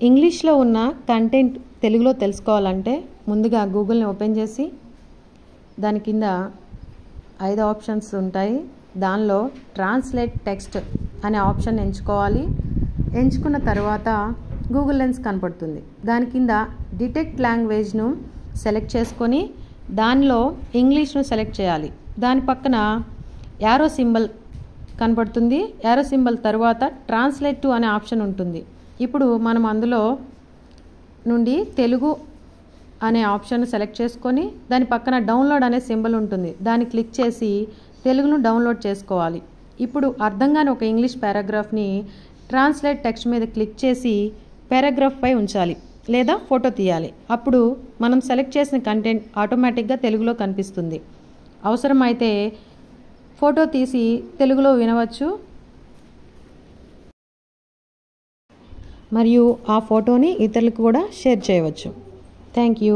ఇంగ్లీష్లో ఉన్న కంటెంట్ తెలుగులో తెలుసుకోవాలంటే ముందుగా గూగుల్ని ఓపెన్ చేసి దాని కింద 5 ఆప్షన్స్ ఉంటాయి. దానిలో ట్రాన్స్లేట్ టెక్స్ట్ అనే ఆప్షన్ ఎంచుకోవాలి. ఎంచుకున్న తర్వాత గూగుల్ లెన్స్ కనపడుతుంది. దాని కింద డిటెక్ట్ లాంగ్వేజ్ను సెలెక్ట్ చేసుకొని దానిలో ఇంగ్లీష్ను సెలెక్ట్ చేయాలి. దాని పక్కన యారో సింబల్ కనపడుతుంది. యారో సింబల్ తర్వాత ట్రాన్స్లేట్ టు అనే ఆప్షన్ ఉంటుంది. ఇప్పుడు మనం అందులో నుండి తెలుగు అనే ఆప్షన్ సెలెక్ట్ చేసుకొని దాని పక్కన డౌన్లోడ్ అనే సింబల్ ఉంటుంది. దాన్ని క్లిక్ చేసి తెలుగును డౌన్లోడ్ చేసుకోవాలి. ఇప్పుడు అర్థం కాని ఒక ఇంగ్లీష్ పారాగ్రాఫ్ని ట్రాన్స్లేట్ టెక్స్ట్ మీద క్లిక్ చేసి పారాగ్రాఫ్ పై ఉంచాలి లేదా ఫోటో తీయాలి. అప్పుడు మనం సెలెక్ట్ చేసిన కంటెంట్ ఆటోమేటిక్గా తెలుగులో కనిపిస్తుంది. అవసరమైతే ఫోటో తీసి తెలుగులో వినవచ్చు మరియు ఆ ఫోటోని ఇతరులకు కూడా షేర్ చేయవచ్చు. Thank you.